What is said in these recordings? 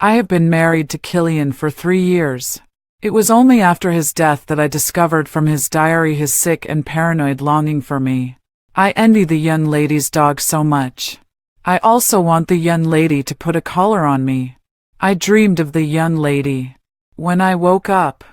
I have been married to Killian for 3 years. It was only after his death that I discovered from his diary his sick and paranoid longing for me. I envy the young lady's dog so much. I also want the young lady to put a collar on me. I dreamed of the young lady. When I woke up,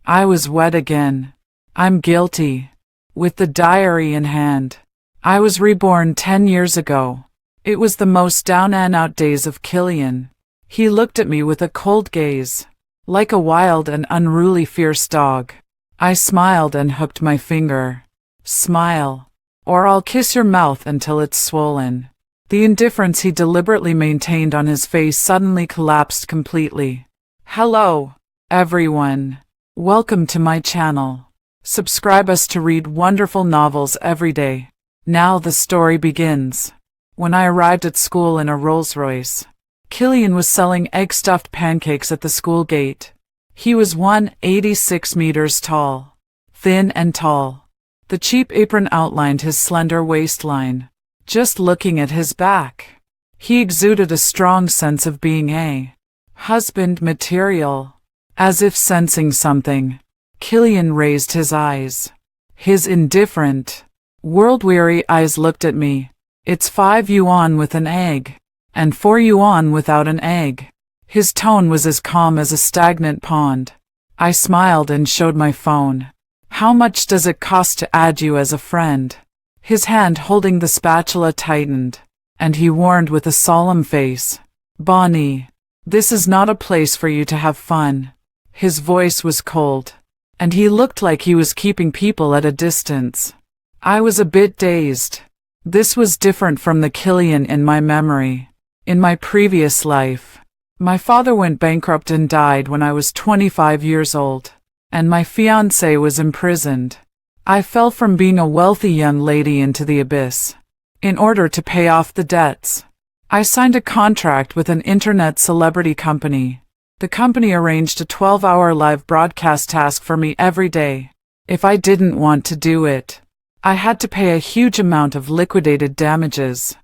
I was wet again. I'm guilty. With the diary in hand. I was reborn 10 years ago. It was the most down and out days of Killian. He looked at me with a cold gaze, like a wild and unruly fierce dog. I smiled and hooked my finger. Smile, or I'll kiss your mouth until it's swollen. The indifference he deliberately maintained on his face suddenly collapsed completely. Hello, everyone. Welcome to my channel. Subscribe us to read wonderful novels every day. Now the story begins. When I arrived at school in a Rolls-Royce, Killian was selling egg-stuffed pancakes at the school gate. He was 186 meters tall, thin and tall. The cheap apron outlined his slender waistline. Just looking at his back, he exuded a strong sense of being a husband material. As if sensing something, Killian raised his eyes. His indifferent, world-weary eyes looked at me. It's 5 yuan with an egg, and 4 yuan without an egg. His tone was as calm as a stagnant pond. I smiled and showed my phone. How much does it cost to add you as a friend? His hand holding the spatula tightened, and he warned with a solemn face. Bonnie, this is not a place for you to have fun. His voice was cold, and he looked like he was keeping people at a distance. I was a bit dazed. This was different from the Killian in my memory. In my previous life, my father went bankrupt and died when I was 25 years old, and my fiancé was imprisoned. I fell from being a wealthy young lady into the abyss. In order to pay off the debts, I signed a contract with an internet celebrity company. The company arranged a 12-hour live broadcast task for me every day. If I didn't want to do it, I had to pay a huge amount of liquidated damages.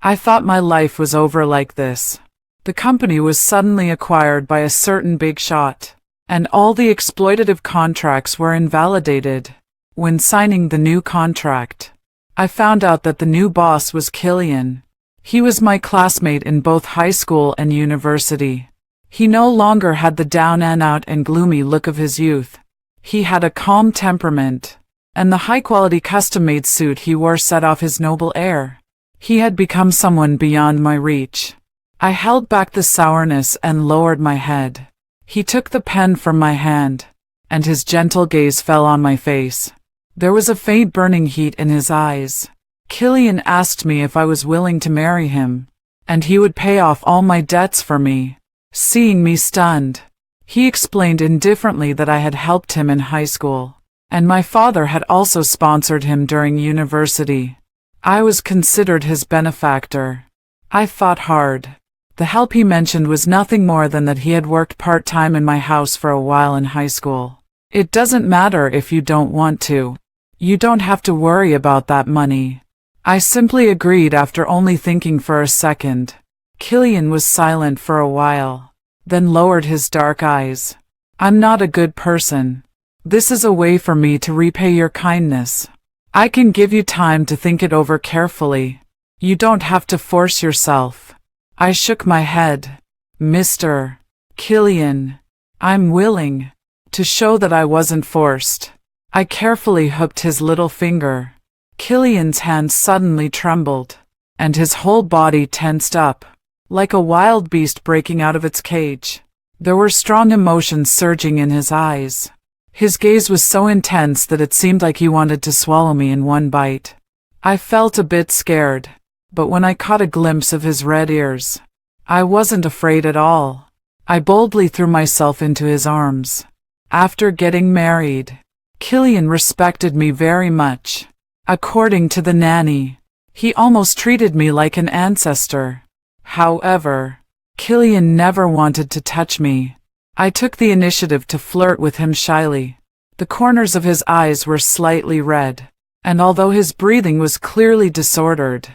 I thought my life was over like this. The company was suddenly acquired by a certain big shot, and all the exploitative contracts were invalidated. When signing the new contract, I found out that the new boss was Killian. He was my classmate in both high school and university. He no longer had the down and out and gloomy look of his youth. He had a calm temperament, and the high-quality custom-made suit he wore set off his noble air. He had become someone beyond my reach. I held back the sourness and lowered my head. He took the pen from my hand, and his gentle gaze fell on my face. There was a faint burning heat in his eyes. Killian asked me if I was willing to marry him, and he would pay off all my debts for me. Seeing me stunned, he explained indifferently that I had helped him in high school, and my father had also sponsored him during university. I was considered his benefactor. I thought hard. The help he mentioned was nothing more than that he had worked part-time in my house for a while in high school. It doesn't matter if you don't want to. You don't have to worry about that money. I simply agreed after only thinking for a second. Killian was silent for a while, then lowered his dark eyes. I'm not a good person. This is a way for me to repay your kindness. I can give you time to think it over carefully. You don't have to force yourself. I shook my head. Mr. Killian, I'm willing. To show that I wasn't forced, I carefully hooked his little finger. Killian's hand suddenly trembled, and his whole body tensed up, like a wild beast breaking out of its cage. There were strong emotions surging in his eyes. His gaze was so intense that it seemed like he wanted to swallow me in one bite. I felt a bit scared, but when I caught a glimpse of his red ears, I wasn't afraid at all. I boldly threw myself into his arms. After getting married, Killian respected me very much. According to the nanny, he almost treated me like an ancestor. However, Killian never wanted to touch me. I took the initiative to flirt with him shyly. The corners of his eyes were slightly red, and although his breathing was clearly disordered,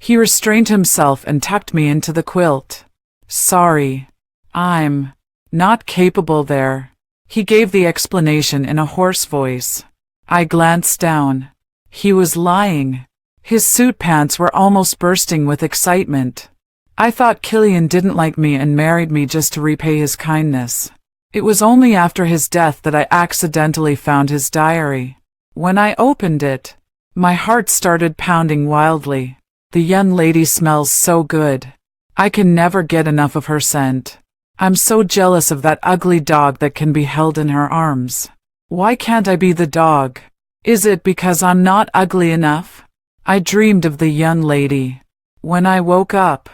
he restrained himself and tucked me into the quilt. Sorry. I'm not capable there. He gave the explanation in a hoarse voice. I glanced down. He was lying. His suit pants were almost bursting with excitement. I thought Killian didn't like me and married me just to repay his kindness. It was only after his death that I accidentally found his diary. When I opened it, my heart started pounding wildly. The young lady smells so good. I can never get enough of her scent. I'm so jealous of that ugly dog that can be held in her arms. Why can't I be the dog? Is it because I'm not ugly enough? I dreamed of the young lady. When I woke up,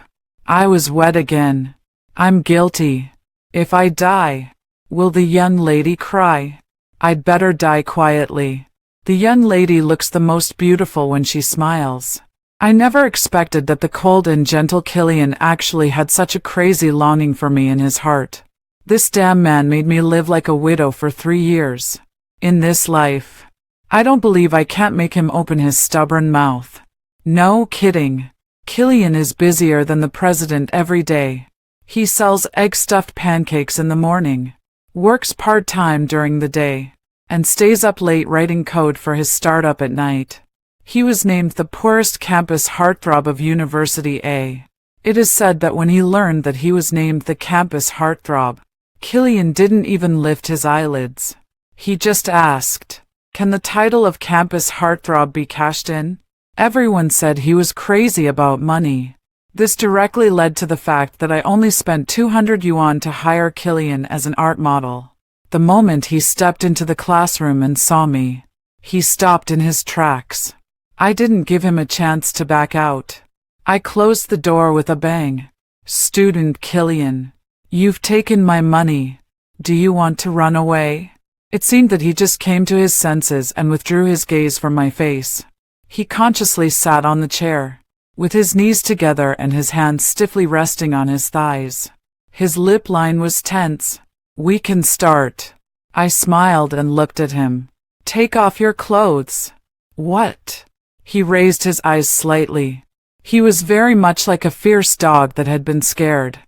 I was wet again. I'm guilty. If I die, will the young lady cry? I'd better die quietly. The young lady looks the most beautiful when she smiles. I never expected that the cold and gentle Killian actually had such a crazy longing for me in his heart. This damn man made me live like a widow for 3 years. In this life, I don't believe I can't make him open his stubborn mouth. No kidding. Killian is busier than the president every day. He sells egg-stuffed pancakes in the morning, works part-time during the day, and stays up late writing code for his startup at night. He was named the poorest campus heartthrob of University A. It is said that when he learned that he was named the campus heartthrob, Killian didn't even lift his eyelids. He just asked, "Can the title of campus heartthrob be cashed in?" Everyone said he was crazy about money. This directly led to the fact that I only spent 200 yuan to hire Killian as an art model. The moment he stepped into the classroom and saw me, he stopped in his tracks. I didn't give him a chance to back out. I closed the door with a bang. "Student Killian, you've taken my money. Do you want to run away?" It seemed that he just came to his senses and withdrew his gaze from my face. He consciously sat on the chair, with his knees together and his hands stiffly resting on his thighs. His lip line was tense. "We can start." I smiled and looked at him. "Take off your clothes." "What?" He raised his eyes slightly. He was very much like a fierce dog that had been scared.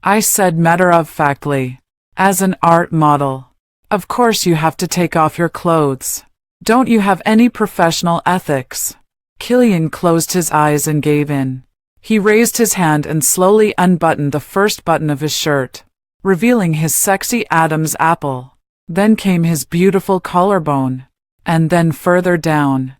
I said matter-of-factly, "As an art model, of course you have to take off your clothes. Don't you have any professional ethics?" Killian closed his eyes and gave in. He raised his hand and slowly unbuttoned the first button of his shirt, revealing his sexy Adam's apple. Then came his beautiful collarbone. And then further down.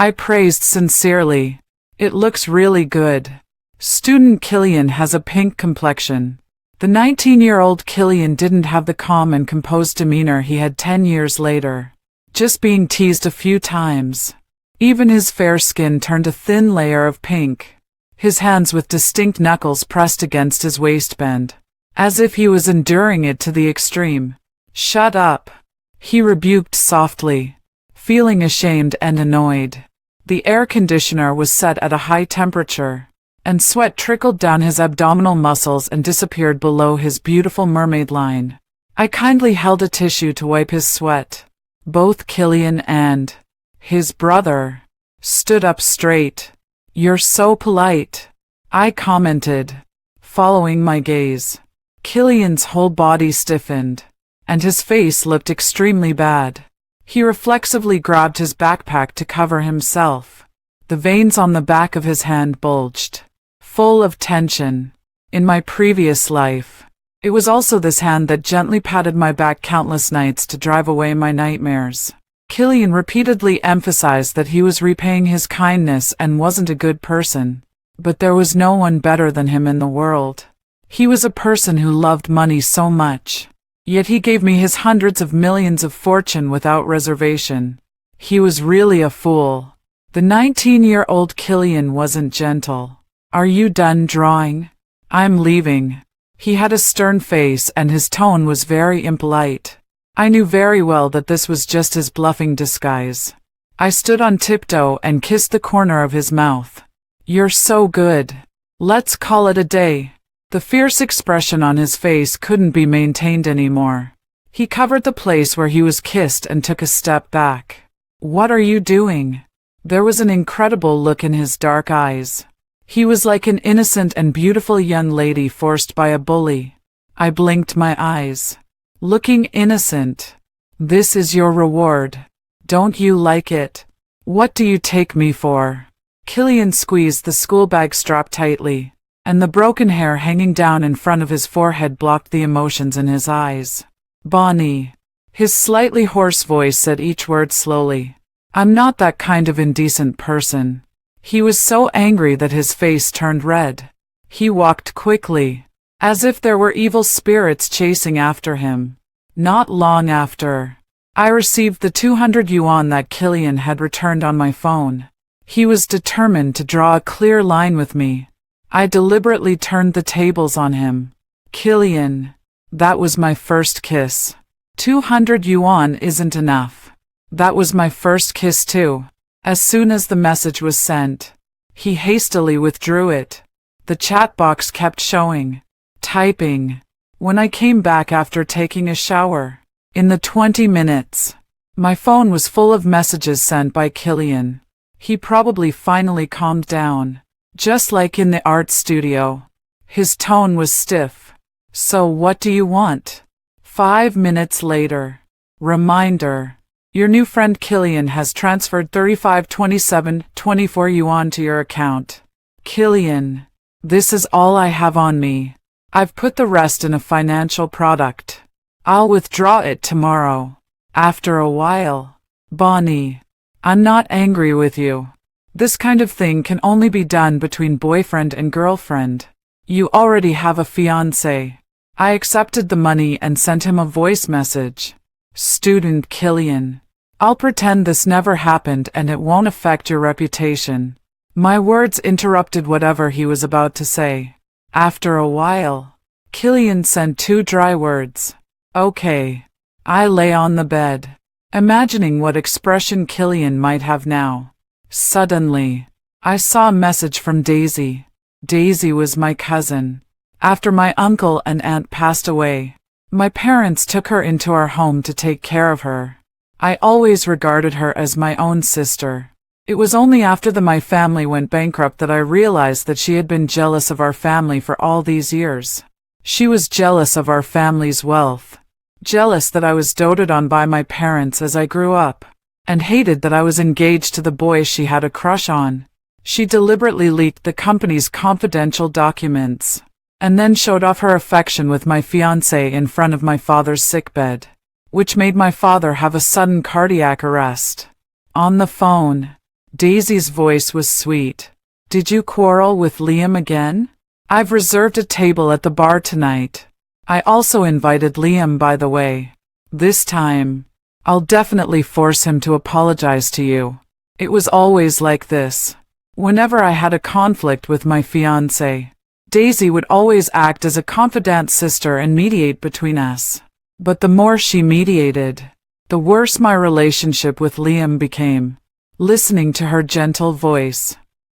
I praised sincerely. "It looks really good." Student Killian has a pink complexion. The 19-year-old Killian didn't have the calm and composed demeanor he had 10 years later. Just being teased a few times. Even his fair skin turned a thin layer of pink. His hands with distinct knuckles pressed against his waistband, as if he was enduring it to the extreme. "Shut up," he rebuked softly, feeling ashamed and annoyed. The air conditioner was set at a high temperature, and sweat trickled down his abdominal muscles and disappeared below his beautiful mermaid line. I kindly held a tissue to wipe his sweat. Both Killian and his brother stood up straight. "You're so polite," I commented, following my gaze. Killian's whole body stiffened, and his face looked extremely bad. He reflexively grabbed his backpack to cover himself. The veins on the back of his hand bulged, full of tension. In my previous life, it was also this hand that gently patted my back countless nights to drive away my nightmares. Killian repeatedly emphasized that he was repaying his kindness and wasn't a good person. But there was no one better than him in the world. He was a person who loved money so much. Yet he gave me his hundreds of millions of fortune without reservation. He was really a fool. The 19-year-old Killian wasn't gentle. "Are you done drawing? I'm leaving." He had a stern face and his tone was very impolite. I knew very well that this was just his bluffing disguise. I stood on tiptoe and kissed the corner of his mouth. "You're so good. Let's call it a day." The fierce expression on his face couldn't be maintained anymore. He covered the place where he was kissed and took a step back. "What are you doing?" There was an incredible look in his dark eyes. He was like an innocent and beautiful young lady forced by a bully. I blinked my eyes. Looking innocent. This is your reward. Don't you like it? What do you take me for? Killian squeezed the school bag strap tightly, and the broken hair hanging down in front of his forehead blocked the emotions in his eyes. Bonnie. His slightly hoarse voice said each word slowly. I'm not that kind of indecent person. He was so angry that his face turned red. He walked quickly, as if there were evil spirits chasing after him. Not long after, I received the 200 yuan that Killian had returned on my phone. He was determined to draw a clear line with me. I deliberately turned the tables on him. Killian, that was my first kiss. 200 yuan isn't enough. That was my first kiss too. As soon as the message was sent, he hastily withdrew it. The chat box kept showing. Typing. When I came back after taking a shower, in the 20 minutes, my phone was full of messages sent by Killian. He probably finally calmed down. Just like in the art studio. His tone was stiff. So what do you want? 5 minutes later. Reminder. Your new friend Killian has transferred 35.2724 yuan to your account. Killian. This is all I have on me. I've put the rest in a financial product. I'll withdraw it tomorrow. After a while. Bonnie. I'm not angry with you. This kind of thing can only be done between boyfriend and girlfriend. You already have a fiancé. I accepted the money and sent him a voice message. Student Killian. I'll pretend this never happened and it won't affect your reputation. My words interrupted whatever he was about to say. After a while, Killian sent 2 dry words. Okay. I lay on the bed, imagining what expression Killian might have now. Suddenly, I saw a message from Daisy. Daisy was my cousin. After my uncle and aunt passed away, my parents took her into our home to take care of her. I always regarded her as my own sister. It was only after my family went bankrupt that I realized that she had been jealous of our family for all these years. She was jealous of our family's wealth, jealous that I was doted on by my parents as I grew up, and hated that I was engaged to the boy she had a crush on. She deliberately leaked the company's confidential documents, and then showed off her affection with my fiancé in front of my father's sickbed, which made my father have a sudden cardiac arrest. On the phone, Daisy's voice was sweet. Did you quarrel with Liam again? I've reserved a table at the bar tonight. I also invited Liam, by the way. This time, I'll definitely force him to apologize to you. It was always like this. Whenever I had a conflict with my fiancé, Daisy would always act as a confidant sister and mediate between us. But the more she mediated, the worse my relationship with Liam became. Listening to her gentle voice,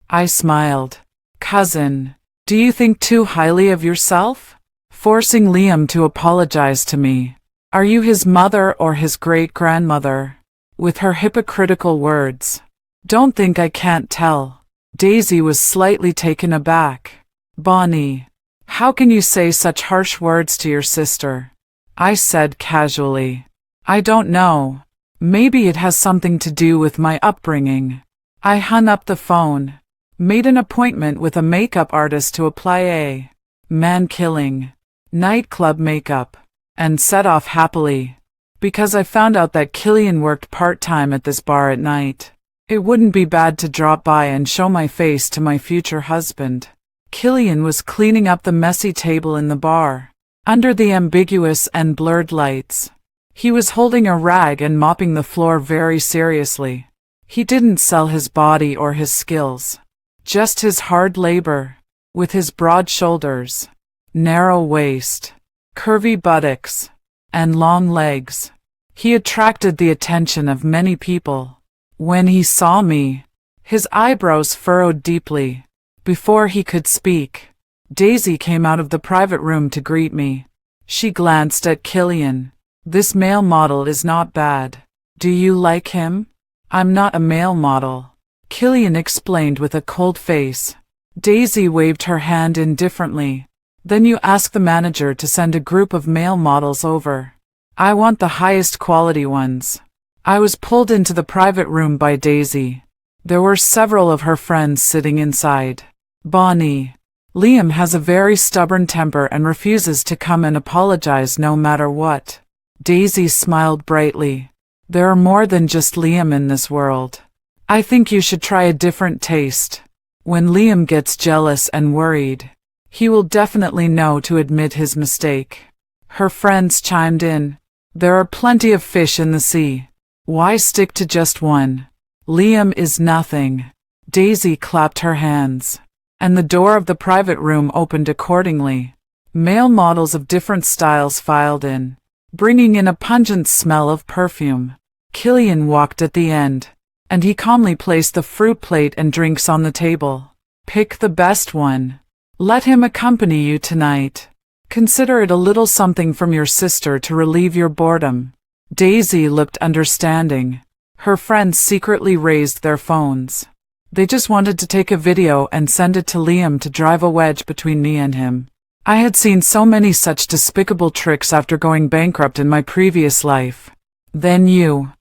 I smiled. Cousin, do you think too highly of yourself? Forcing Liam to apologize to me. Are you his mother or his great-grandmother? With her hypocritical words. Don't think I can't tell. Daisy was slightly taken aback. Bonnie, how can you say such harsh words to your sister? I said casually. I don't know. Maybe it has something to do with my upbringing. I hung up the phone, made an appointment with a makeup artist to apply a man-killing nightclub makeup, and set off happily. Because I found out that Killian worked part-time at this bar at night, it wouldn't be bad to drop by and show my face to my future husband. Killian was cleaning up the messy table in the bar, under the ambiguous and blurred lights. He was holding a rag and mopping the floor very seriously. He didn't sell his body or his skills, just his hard labor. With his broad shoulders, narrow waist, curvy buttocks, and long legs, he attracted the attention of many people. When he saw me, his eyebrows furrowed deeply. Before he could speak, Daisy came out of the private room to greet me. She glanced at Killian. This male model is not bad. Do you like him? I'm not a male model, Killian explained with a cold face. Daisy waved her hand indifferently. Then you ask the manager to send a group of male models over. I want the highest quality ones. I was pulled into the private room by Daisy. There were several of her friends sitting inside. Bonnie. Liam has a very stubborn temper and refuses to come and apologize no matter what. Daisy smiled brightly. There are more than just Liam in this world. I think you should try a different taste. When Liam gets jealous and worried, he will definitely know to admit his mistake. Her friends chimed in. There are plenty of fish in the sea. Why stick to just one? Liam is nothing. Daisy clapped her hands, and the door of the private room opened accordingly. Male models of different styles filed in, bringing in a pungent smell of perfume. Killian walked at the end, and he calmly placed the fruit plate and drinks on the table. Pick the best one. Let him accompany you tonight. Consider it a little something from your sister to relieve your boredom. Daisy looked understanding. Her friends secretly raised their phones. They just wanted to take a video and send it to Liam to drive a wedge between me and him. I had seen so many such despicable tricks after going bankrupt in my previous life. Then you,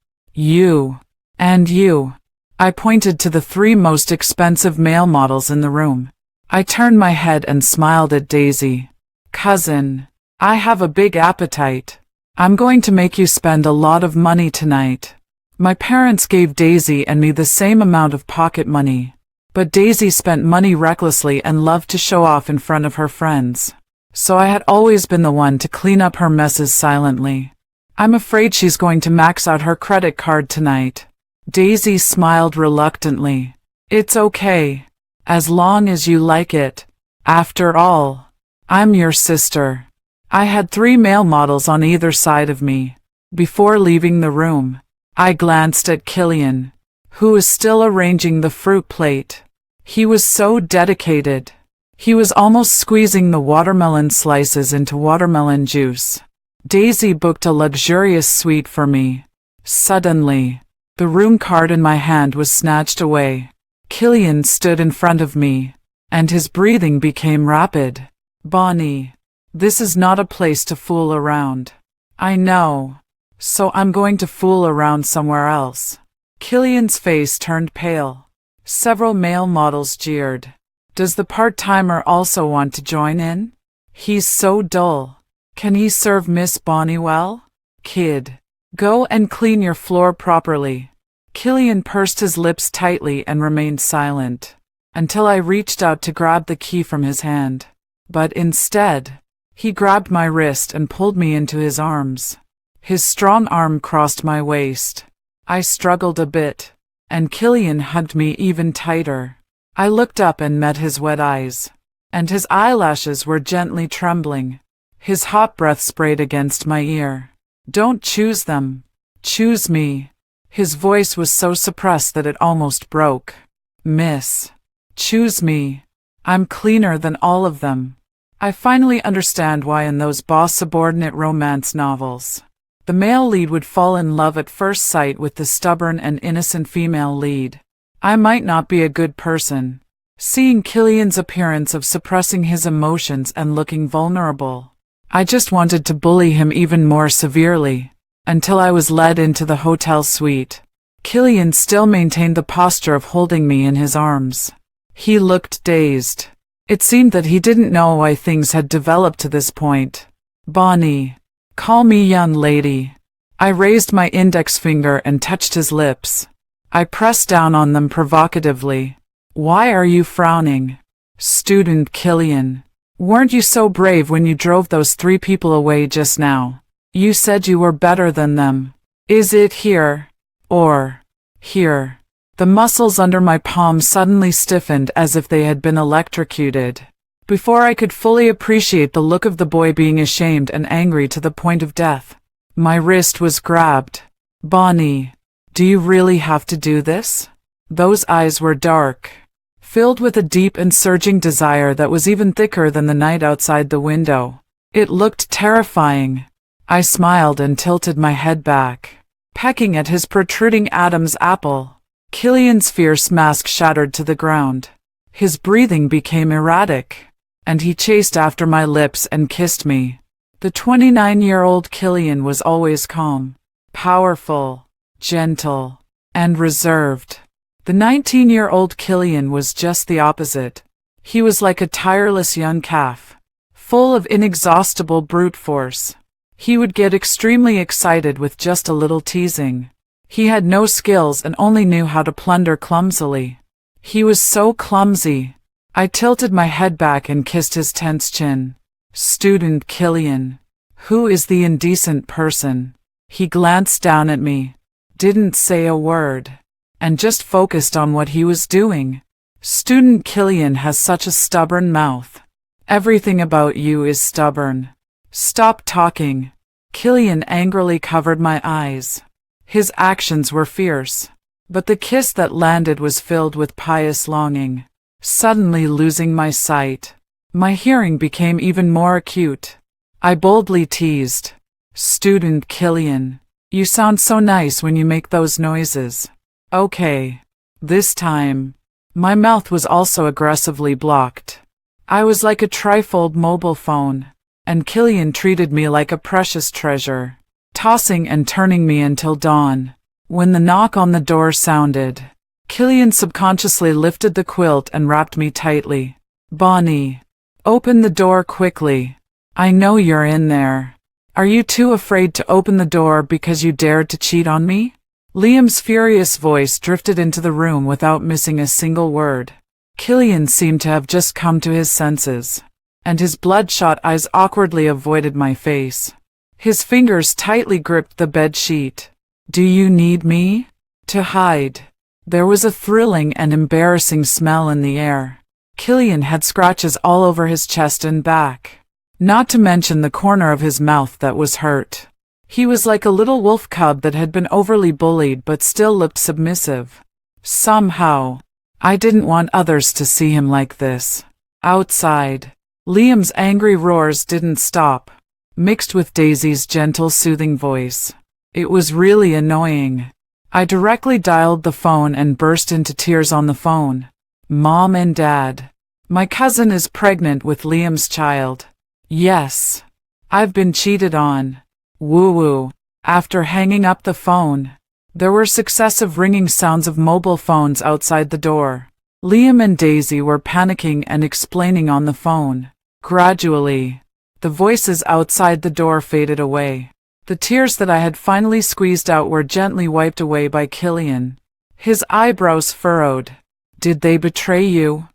and you. I pointed to the 3 most expensive male models in the room. I turned my head and smiled at Daisy. Cousin, I have a big appetite. I'm going to make you spend a lot of money tonight. My parents gave Daisy and me the same amount of pocket money, but Daisy spent money recklessly and loved to show off in front of her friends. So I had always been the one to clean up her messes silently. I'm afraid she's going to max out her credit card tonight. Daisy smiled reluctantly. It's okay, as long as you like it. After all, I'm your sister. I had 3 male models on either side of me. Before leaving the room, I glanced at Killian, who was still arranging the fruit plate. He was so dedicated. He was almost squeezing the watermelon slices into watermelon juice. Daisy booked a luxurious suite for me. Suddenly, the room card in my hand was snatched away. Killian stood in front of me, and his breathing became rapid. Bonnie, this is not a place to fool around. I know. So I'm going to fool around somewhere else. Killian's face turned pale. Several male models jeered. Does the part-timer also want to join in? He's so dull. Can he serve Miss Bonnie well? Kid, go and clean your floor properly. Killian pursed his lips tightly and remained silent, until I reached out to grab the key from his hand. But instead, he grabbed my wrist and pulled me into his arms. His strong arm crossed my waist. I struggled a bit, and Killian hugged me even tighter. I looked up and met his wet eyes, and his eyelashes were gently trembling. His hot breath sprayed against my ear. Don't choose them. Choose me. His voice was so suppressed that it almost broke. Miss, choose me. I'm cleaner than all of them. I finally understand why in those boss-subordinate romance novels, the male lead would fall in love at first sight with the stubborn and innocent female lead. I might not be a good person. Seeing Killian's appearance of suppressing his emotions and looking vulnerable, I just wanted to bully him even more severely, until I was led into the hotel suite. Killian still maintained the posture of holding me in his arms. He looked dazed. It seemed that he didn't know why things had developed to this point. Bonnie, call me young lady. I raised my index finger and touched his lips. I pressed down on them provocatively. Why are you frowning? Student Killian, weren't you so brave when you drove those 3 people away just now? You said you were better than them. Is it here? Or here? The muscles under my palm suddenly stiffened as if they had been electrocuted. Before I could fully appreciate the look of the boy being ashamed and angry to the point of death, my wrist was grabbed. Bonnie, do you really have to do this? Those eyes were dark, filled with a deep and surging desire that was even thicker than the night outside the window. It looked terrifying. I smiled and tilted my head back, pecking at his protruding Adam's apple. Killian's fierce mask shattered to the ground. His breathing became erratic, and he chased after my lips and kissed me. The 29-year-old Killian was always calm, powerful, gentle, and reserved. The 19-year-old Killian was just the opposite. He was like a tireless young calf, full of inexhaustible brute force. He would get extremely excited with just a little teasing. He had no skills and only knew how to plunder clumsily. He was so clumsy. I tilted my head back and kissed his tense chin. Student Killian. Who is the indecent person? He glanced down at me, didn't say a word, and just focused on what he was doing. Student Killian has such a stubborn mouth. Everything about you is stubborn. Stop talking. Killian angrily covered my eyes. His actions were fierce, but the kiss that landed was filled with pious longing. Suddenly losing my sight, my hearing became even more acute. I boldly teased, Student Killian, you sound so nice when you make those noises. Okay. This time, my mouth was also aggressively blocked. I was like a trifold mobile phone, and Killian treated me like a precious treasure, tossing and turning me until dawn. When the knock on the door sounded, Killian subconsciously lifted the quilt and wrapped me tightly. Bonnie, open the door quickly. I know you're in there. Are you too afraid to open the door because you dared to cheat on me? Liam's furious voice drifted into the room without missing a single word. Killian seemed to have just come to his senses, and his bloodshot eyes awkwardly avoided my face. His fingers tightly gripped the bed sheet. Do you need me? To hide. There was a thrilling and embarrassing smell in the air. Killian had scratches all over his chest and back, not to mention the corner of his mouth that was hurt. He was like a little wolf cub that had been overly bullied but still looked submissive. Somehow, I didn't want others to see him like this. Outside, Liam's angry roars didn't stop, mixed with Daisy's gentle, soothing voice. It was really annoying. I directly dialed the phone and burst into tears on the phone. Mom and Dad, my cousin is pregnant with Liam's child. Yes. I've been cheated on. Woo-woo. After hanging up the phone, there were successive ringing sounds of mobile phones outside the door. Liam and Daisy were panicking and explaining on the phone. Gradually, the voices outside the door faded away. The tears that I had finally squeezed out were gently wiped away by Killian. His eyebrows furrowed. Did they betray you?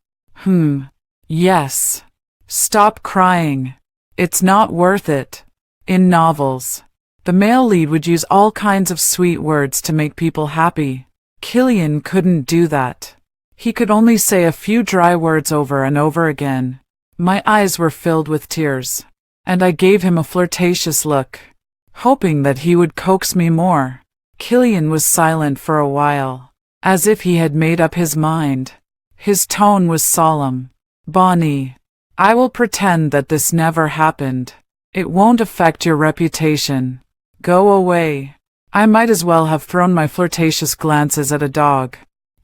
Yes. Stop crying. It's not worth it. In novels, the male lead would use all kinds of sweet words to make people happy. Killian couldn't do that. He could only say a few dry words over and over again. My eyes were filled with tears, and I gave him a flirtatious look, hoping that he would coax me more. Killian was silent for a while, as if he had made up his mind. His tone was solemn. Bonnie, I will pretend that this never happened. It won't affect your reputation. Go away. I might as well have thrown my flirtatious glances at a dog.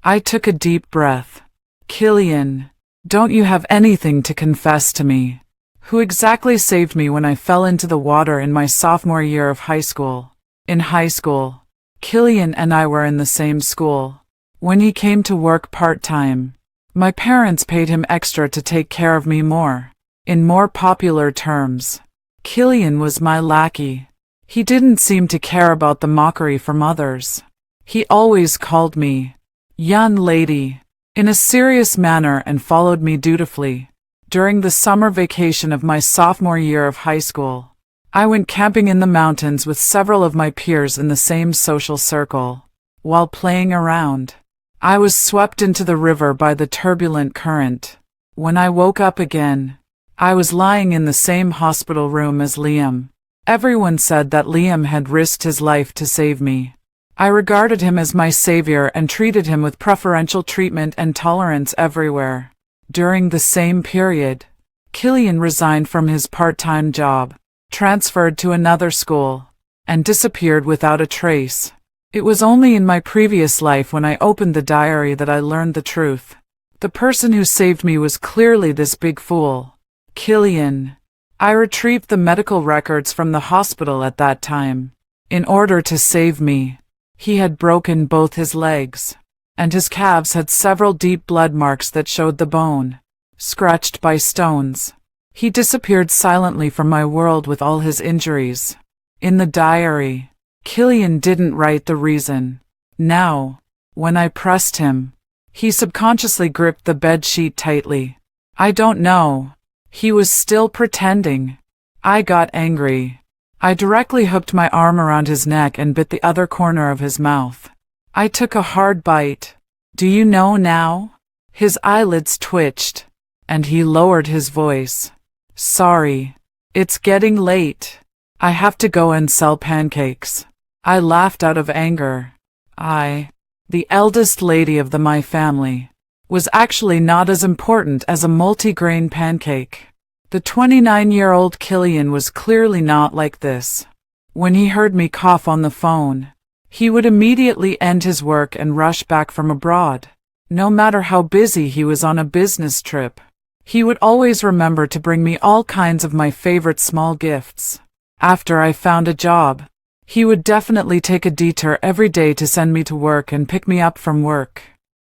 I took a deep breath. Killian, don't you have anything to confess to me? Who exactly saved me when I fell into the water in my sophomore year of high school? In high school, Killian and I were in the same school. When he came to work part-time, my parents paid him extra to take care of me more. In more popular terms, Killian was my lackey. He didn't seem to care about the mockery from others. He always called me young lady in a serious manner and followed me dutifully. During the summer vacation of my sophomore year of high school, I went camping in the mountains with several of my peers in the same social circle. While playing around, I was swept into the river by the turbulent current. When I woke up again, I was lying in the same hospital room as Liam. Everyone said that Liam had risked his life to save me. I regarded him as my savior and treated him with preferential treatment and tolerance everywhere. During the same period, Killian resigned from his part-time job, transferred to another school, and disappeared without a trace. It was only in my previous life when I opened the diary that I learned the truth. The person who saved me was clearly this big fool. Killian. I retrieved the medical records from the hospital at that time. In order to save me, he had broken both his legs, and his calves had several deep blood marks that showed the bone, scratched by stones. He disappeared silently from my world with all his injuries. In the diary, Killian didn't write the reason. Now, when I pressed him, he subconsciously gripped the bedsheet tightly. I don't know. He was still pretending. I got angry. I directly hooked my arm around his neck and bit the other corner of his mouth. I took a hard bite. Do you know now? His eyelids twitched, and he lowered his voice. Sorry. It's getting late. I have to go and sell pancakes. I laughed out of anger. The eldest lady of my family, was actually not as important as a multi-grain pancake. The 29-year-old Killian was clearly not like this. When he heard me cough on the phone, he would immediately end his work and rush back from abroad. No matter how busy he was on a business trip, he would always remember to bring me all kinds of my favorite small gifts. After I found a job, he would definitely take a detour every day to send me to work and pick me up from work.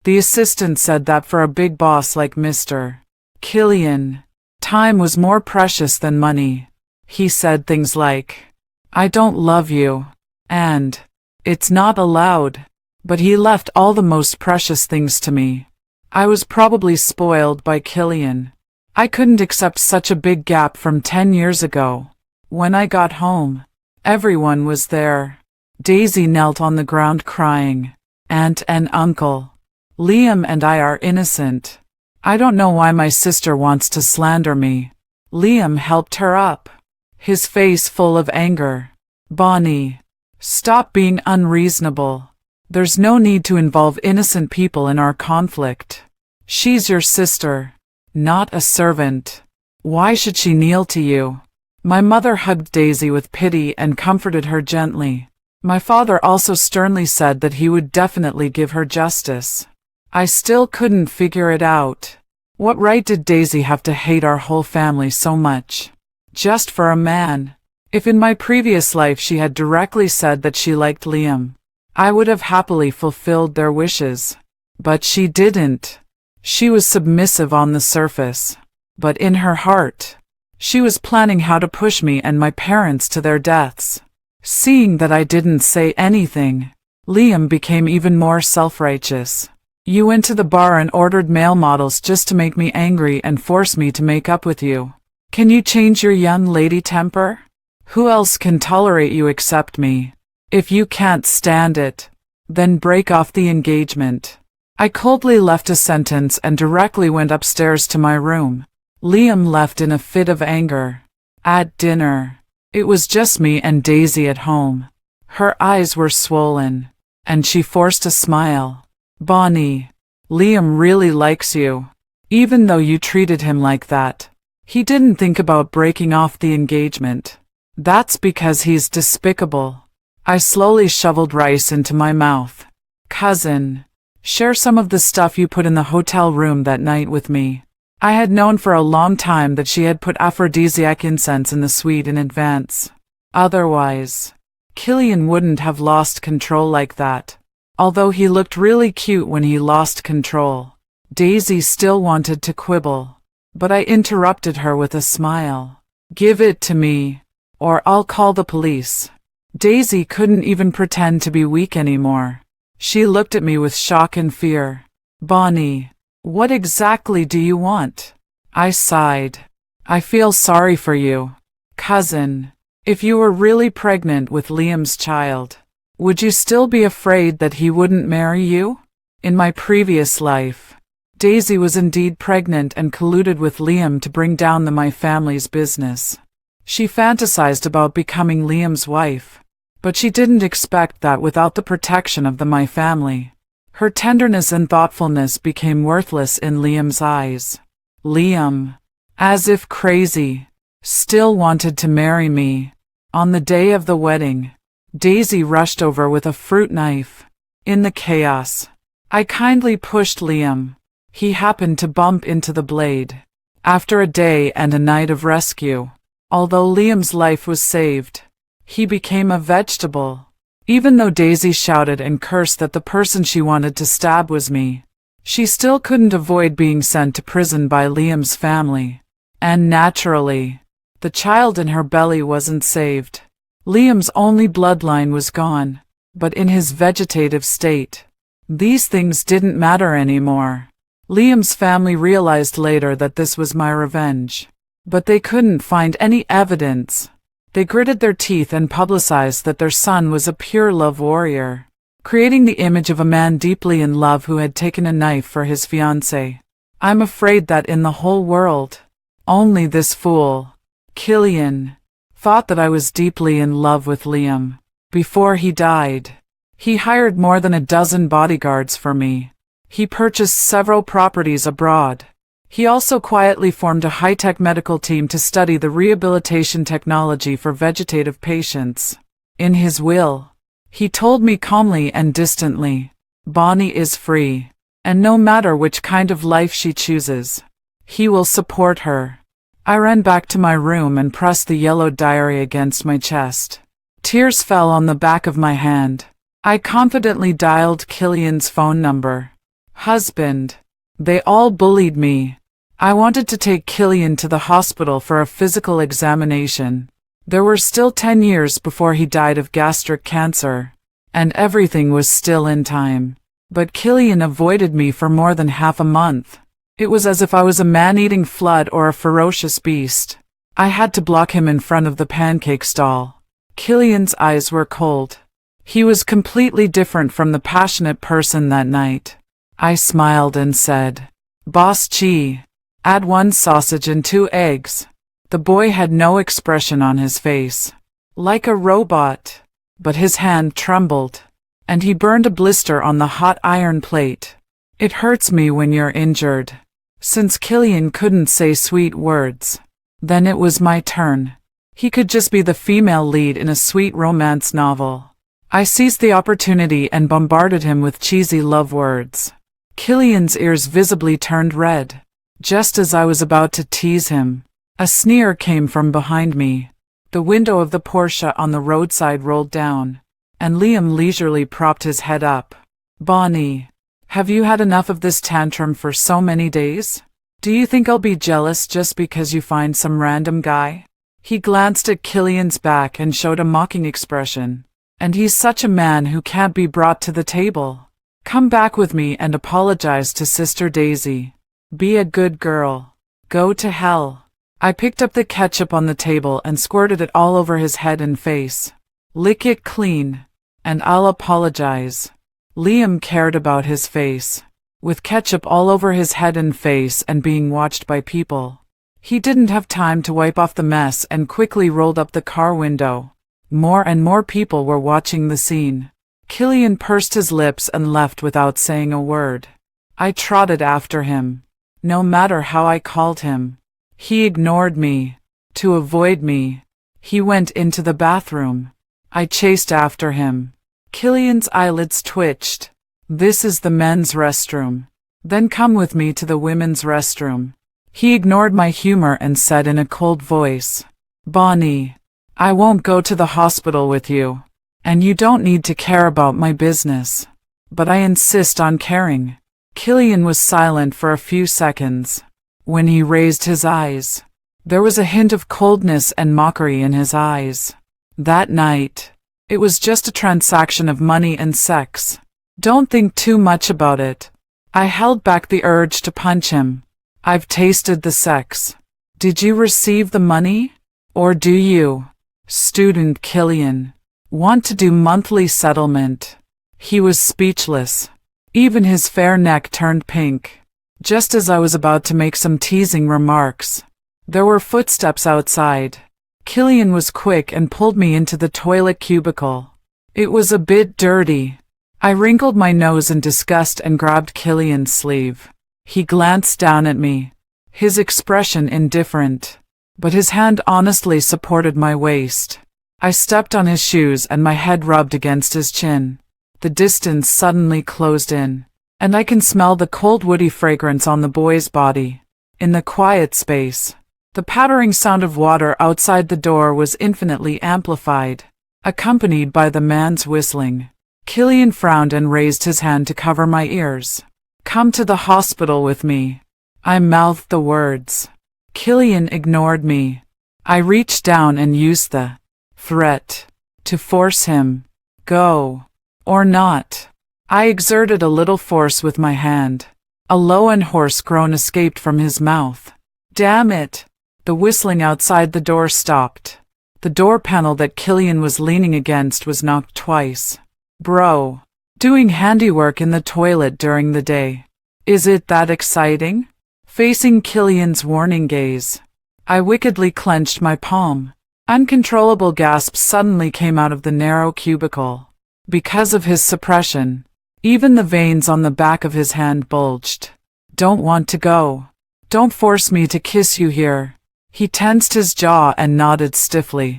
The assistant said that for a big boss like Mr. Killian, time was more precious than money. He said things like, I don't love you, and it's not allowed. But he left all the most precious things to me. I was probably spoiled by Killian. I couldn't accept such a big gap from 10 years ago. When I got home, everyone was there. Daisy knelt on the ground crying. Aunt and uncle. Liam and I are innocent. I don't know why my sister wants to slander me. Liam helped her up, his face full of anger. Bonnie, stop being unreasonable. There's no need to involve innocent people in our conflict. She's your sister, not a servant. Why should she kneel to you? My mother hugged Daisy with pity and comforted her gently. My father also sternly said that he would definitely give her justice. I still couldn't figure it out. What right did Daisy have to hate our whole family so much? Just for a man. If in my previous life she had directly said that she liked Liam, I would have happily fulfilled their wishes. But she didn't. She was submissive on the surface, but in her heart, she was planning how to push me and my parents to their deaths. Seeing that I didn't say anything, Liam became even more self-righteous. You went to the bar and ordered male models just to make me angry and force me to make up with you. Can you change your young lady temper? Who else can tolerate you except me? If you can't stand it, then break off the engagement. I coldly left a sentence and directly went upstairs to my room. Liam left in a fit of anger. At dinner, it was just me and Daisy at home. Her eyes were swollen, and she forced a smile. Bonnie, Liam really likes you. Even though you treated him like that, he didn't think about breaking off the engagement. That's because he's despicable. I slowly shoveled rice into my mouth. Cousin, share some of the stuff you put in the hotel room that night with me. I had known for a long time that she had put aphrodisiac incense in the suite in advance. Otherwise, Killian wouldn't have lost control like that. Although he looked really cute when he lost control. Daisy still wanted to quibble, but I interrupted her with a smile. Give it to me, or I'll call the police. Daisy couldn't even pretend to be weak anymore. She looked at me with shock and fear. Bonnie, what exactly do you want? I sighed. I feel sorry for you. Cousin, if you were really pregnant with Liam's child, would you still be afraid that he wouldn't marry you? In my previous life, Daisy was indeed pregnant and colluded with Liam to bring down my family's business. She fantasized about becoming Liam's wife, but she didn't expect that without the protection of my family, her tenderness and thoughtfulness became worthless in Liam's eyes. Liam, as if crazy, still wanted to marry me. On the day of the wedding, Daisy rushed over with a fruit knife. In the chaos, I kindly pushed Liam. He happened to bump into the blade. After a day and a night of rescue, although Liam's life was saved, he became a vegetable. Even though Daisy shouted and cursed that the person she wanted to stab was me, she still couldn't avoid being sent to prison by Liam's family. And naturally, the child in her belly wasn't saved. Liam's only bloodline was gone, but in his vegetative state, these things didn't matter anymore. Liam's family realized later that this was my revenge, but they couldn't find any evidence. They gritted their teeth and publicized that their son was a pure love warrior, creating the image of a man deeply in love who had taken a knife for his fiancée. I'm afraid that in the whole world, only this fool, Killian, thought that I was deeply in love with Liam. Before he died, he hired more than a dozen bodyguards for me. He purchased several properties abroad. He also quietly formed a high-tech medical team to study the rehabilitation technology for vegetative patients. In his will, he told me calmly and distantly, Bonnie is free, and no matter which kind of life she chooses, he will support her. I ran back to my room and pressed the yellow diary against my chest. Tears fell on the back of my hand. I confidently dialed Killian's phone number. Husband. They all bullied me. I wanted to take Killian to the hospital for a physical examination. There were still 10 years before he died of gastric cancer, and everything was still in time. But Killian avoided me for more than half a month. It was as if I was a man-eating flood or a ferocious beast. I had to block him in front of the pancake stall. Killian's eyes were cold. He was completely different from the passionate person that night. I smiled and said, Boss Chi, add 1 sausage and 2 eggs. The boy had no expression on his face, like a robot, but his hand trembled, and he burned a blister on the hot iron plate. It hurts me when you're injured. Since Killian couldn't say sweet words, then it was my turn. He could just be the female lead in a sweet romance novel. I seized the opportunity and bombarded him with cheesy love words. Killian's ears visibly turned red. Just as I was about to tease him, a sneer came from behind me. The window of the Porsche on the roadside rolled down, and Liam leisurely propped his head up. Bonnie, have you had enough of this tantrum for so many days? Do you think I'll be jealous just because you find some random guy? He glanced at Killian's back and showed a mocking expression. And he's such a man who can't be brought to the table. Come back with me and apologize to Sister Daisy. Be a good girl. Go to hell. I picked up the ketchup on the table and squirted it all over his head and face. Lick it clean, and I'll apologize. Liam cared about his face. With ketchup all over his head and face and being watched by people, he didn't have time to wipe off the mess and quickly rolled up the car window. More and more people were watching the scene. Killian pursed his lips and left without saying a word. I trotted after him. No matter how I called him, he ignored me. To avoid me, he went into the bathroom. I chased after him. Killian's eyelids twitched. This is the men's restroom. Then come with me to the women's restroom. He ignored my humor and said in a cold voice, Bonnie, I won't go to the hospital with you. And you don't need to care about my business. But I insist on caring. Killian was silent for a few seconds. When he raised his eyes, there was a hint of coldness and mockery in his eyes. That night, it was just a transaction of money and sex. Don't think too much about it. I held back the urge to punch him. I've tasted the sex. Did you receive the money? Or do you, student Killian, want to do monthly settlement? He was speechless. Even his fair neck turned pink. Just as I was about to make some teasing remarks, there were footsteps outside. Killian was quick and pulled me into the toilet cubicle. It was a bit dirty. I wrinkled my nose in disgust and grabbed Killian's sleeve. He glanced down at me, his expression indifferent, but his hand honestly supported my waist. I stepped on his shoes and my head rubbed against his chin. The distance suddenly closed in, and I can smell the cold woody fragrance on the boy's body. In the quiet space, the pattering sound of water outside the door was infinitely amplified, accompanied by the man's whistling. Killian frowned and raised his hand to cover my ears. "Come to the hospital with me." I mouthed the words. Killian ignored me. I reached down and used the threat to force him. "Go. Or not." I exerted a little force with my hand. A low and hoarse groan escaped from his mouth. "Damn it!" The whistling outside the door stopped. The door panel that Killian was leaning against was knocked twice. "Bro. Doing handiwork in the toilet during the day. Is it that exciting?" Facing Killian's warning gaze, I wickedly clenched my palm. Uncontrollable gasps suddenly came out of the narrow cubicle. Because of his suppression, even the veins on the back of his hand bulged. "Don't want to go. Don't force me to kiss you here." He tensed his jaw and nodded stiffly.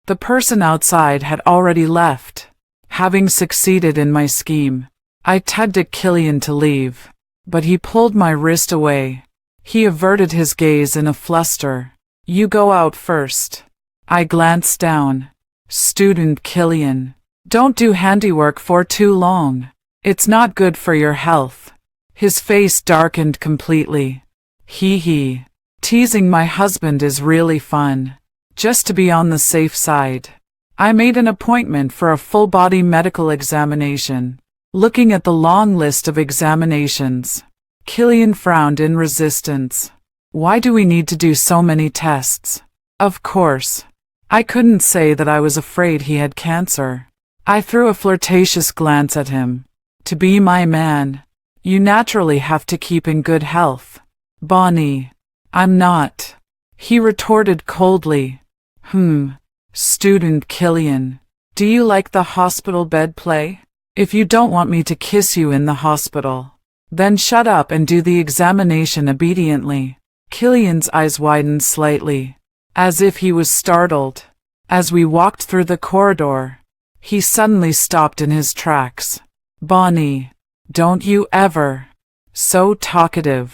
The person outside had already left. Having succeeded in my scheme, I tugged at Killian to leave, but he pulled my wrist away. He averted his gaze in a fluster. "You go out first." I glanced down. "Student Killian, don't do handiwork for too long. It's not good for your health." His face darkened completely. He. Teasing my husband is really fun. Just to be on the safe side, I made an appointment for a full-body medical examination. Looking at the long list of examinations, Killian frowned in resistance. "Why do we need to do so many tests?" Of course, I couldn't say that I was afraid he had cancer. I threw a flirtatious glance at him. "To be my man, you naturally have to keep in good health." "Bonnie, I'm not," he retorted coldly. Student Killian, do you like the hospital bed play? If you don't want me to kiss you in the hospital, then shut up and do the examination obediently." Killian's eyes widened slightly, as if he was startled. As we walked through the corridor, he suddenly stopped in his tracks. "Bonnie, don't you ever. So talkative."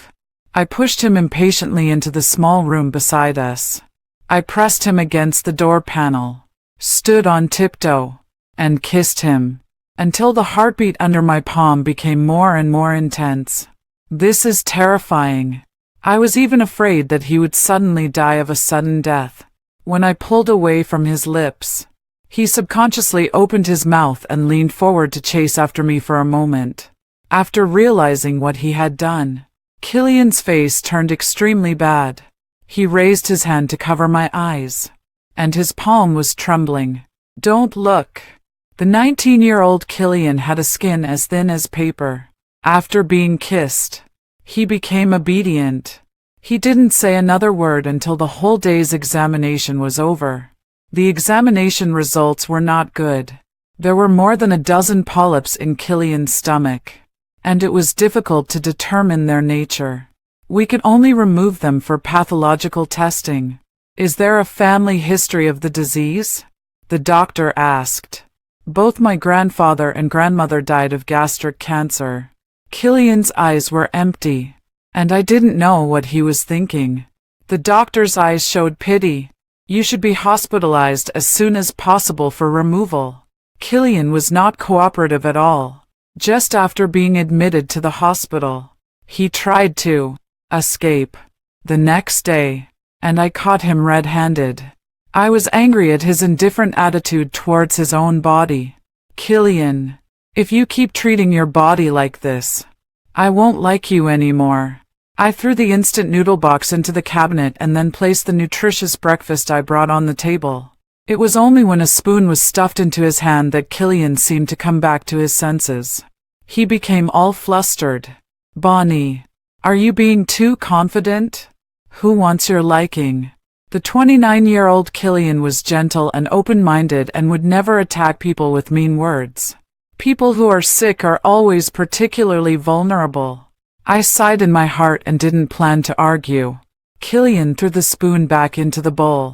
I pushed him impatiently into the small room beside us. I pressed him against the door panel, stood on tiptoe, and kissed him, until the heartbeat under my palm became more and more intense. This is terrifying. I was even afraid that he would suddenly die of a sudden death. When I pulled away from his lips, he subconsciously opened his mouth and leaned forward to chase after me for a moment. After realizing what he had done, Killian's face turned extremely bad. He raised his hand to cover my eyes, and his palm was trembling. "Don't look." The 19-year-old Killian had a skin as thin as paper. After being kissed, he became obedient. He didn't say another word until the whole day's examination was over. The examination results were not good. There were more than a dozen polyps in Killian's stomach, and it was difficult to determine their nature. We could only remove them for pathological testing. "Is there a family history of the disease?" the doctor asked. "Both my grandfather and grandmother died of gastric cancer." Killian's eyes were empty, and I didn't know what he was thinking. The doctor's eyes showed pity. "You should be hospitalized as soon as possible for removal." Killian was not cooperative at all. Just after being admitted to the hospital, he tried to escape the next day, and I caught him red-handed. I was angry at his indifferent attitude towards his own body. "Killian, if you keep treating your body like this, I won't like you anymore." I threw the instant noodle box into the cabinet and then placed the nutritious breakfast I brought on the table. It was only when a spoon was stuffed into his hand that Killian seemed to come back to his senses. He became all flustered. "Bonnie, are you being too confident? Who wants your liking?" The 29-year-old Killian was gentle and open-minded and would never attack people with mean words. People who are sick are always particularly vulnerable. I sighed in my heart and didn't plan to argue. Killian threw the spoon back into the bowl.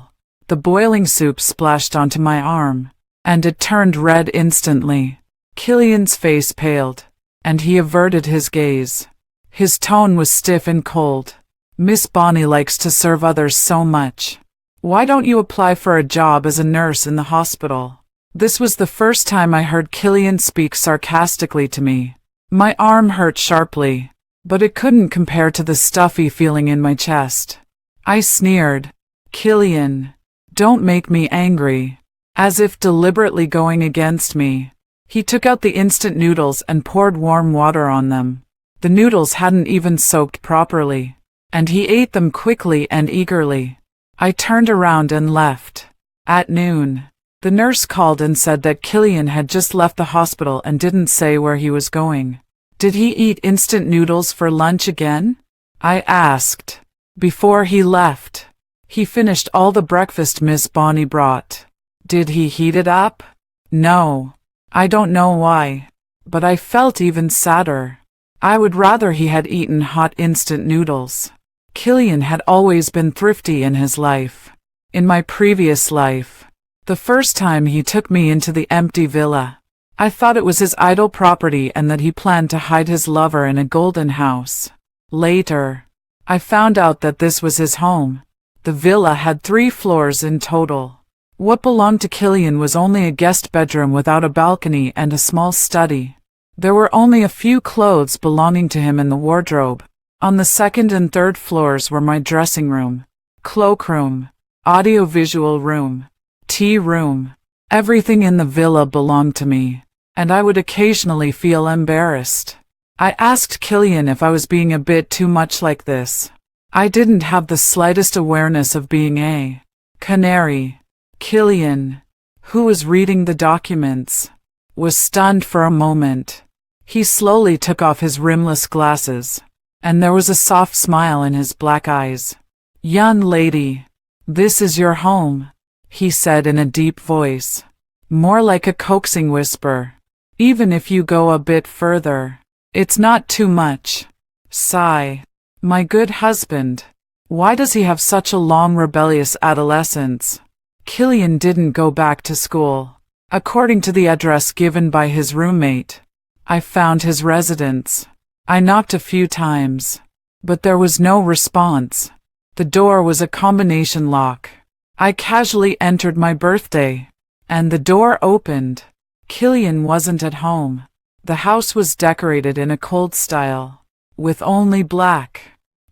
The boiling soup splashed onto my arm, and it turned red instantly. Killian's face paled. and he averted his gaze. His tone was stiff and cold. "Miss Bonnie likes to serve others so much. Why don't you apply for a job as a nurse in the hospital?" This was the first time I heard Killian speak sarcastically to me. My arm hurt sharply, but it couldn't compare to the stuffy feeling in my chest. I sneered. "Killian, don't make me angry," as if deliberately going against me. He took out the instant noodles and poured warm water on them. The noodles hadn't even soaked properly, and he ate them quickly and eagerly. I turned around and left. At noon, the nurse called and said that Killian had just left the hospital and didn't say where he was going. "Did he eat instant noodles for lunch again?" I asked. "Before he left. He finished all the breakfast Miss Bonnie brought." "Did he heat it up?" "No. I don't know why, but I felt even sadder. I would rather he had eaten hot instant noodles." Killian had always been thrifty in his life. In my previous life, the first time he took me into the empty villa, I thought it was his idle property and that he planned to hide his lover in a golden house. Later, I found out that this was his home. The villa had 3 floors in total. What belonged to Killian was only a guest bedroom without a balcony and a small study. There were only a few clothes belonging to him in the wardrobe. On the 2nd and 3rd floors were my dressing room, cloakroom, audiovisual room, tea room. Everything in the villa belonged to me, and I would occasionally feel embarrassed. I asked Killian if I was being a bit too much like this. I didn't have the slightest awareness of being a canary. Killian, who was reading the documents, was stunned for a moment. He slowly took off his rimless glasses, and there was a soft smile in his black eyes. "Young lady, this is your home," he said in a deep voice, more like a coaxing whisper. "Even if you go a bit further, it's not too much." Sigh. My good husband. Why does he have such a long rebellious adolescence? Killian didn't go back to school. According to the address given by his roommate, I found his residence. I knocked a few times, but there was no response. The door was a combination lock. I casually entered my birthday, and the door opened. Killian wasn't at home. The house was decorated in a cold style, with only black,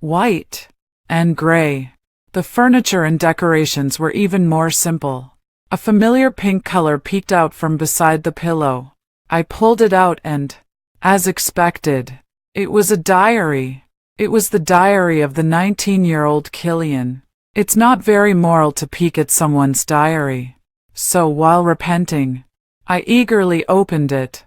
white, and gray. The furniture and decorations were even more simple. A familiar pink color peeked out from beside the pillow. I pulled it out and, as expected, it was a diary. It was the diary of the 19-year-old Killian. It's not very moral to peek at someone's diary. So while repenting, I eagerly opened it.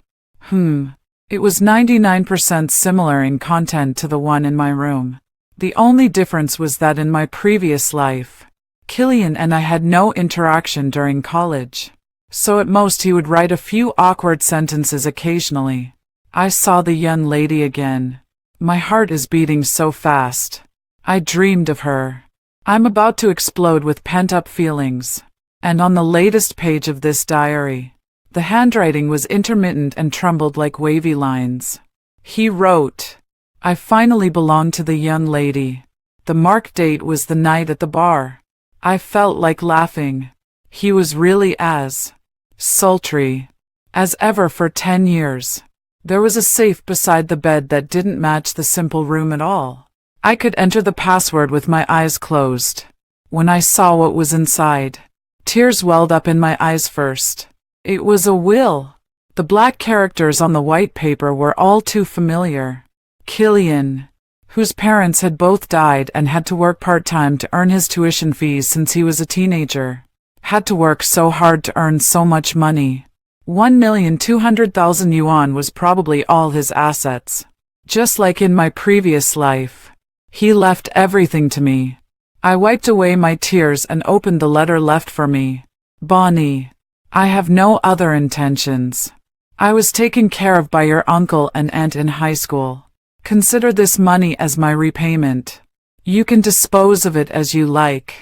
It was 99% similar in content to the one in my room. The only difference was that in my previous life, Killian and I had no interaction during college. So at most he would write a few awkward sentences occasionally. I saw the young lady again. My heart is beating so fast. I dreamed of her. I'm about to explode with pent-up feelings. And on the latest page of this diary, the handwriting was intermittent and trembled like wavy lines. He wrote, "I finally belonged to the young lady." The marked date was the night at the bar. I felt like laughing. He was really as sultry as ever for 10 years. There was a safe beside the bed that didn't match the simple room at all. I could enter the password with my eyes closed. When I saw what was inside, tears welled up in my eyes first. It was a will. The black characters on the white paper were all too familiar. Killian, whose parents had both died and had to work part-time to earn his tuition fees since he was a teenager, had to work so hard to earn so much money. 1,200,000 yuan was probably all his assets. Just like in my previous life, he left everything to me. I wiped away my tears and opened the letter left for me. "Bonnie, I have no other intentions. I was taken care of by your uncle and aunt in high school. Consider this money as my repayment. You can dispose of it as you like.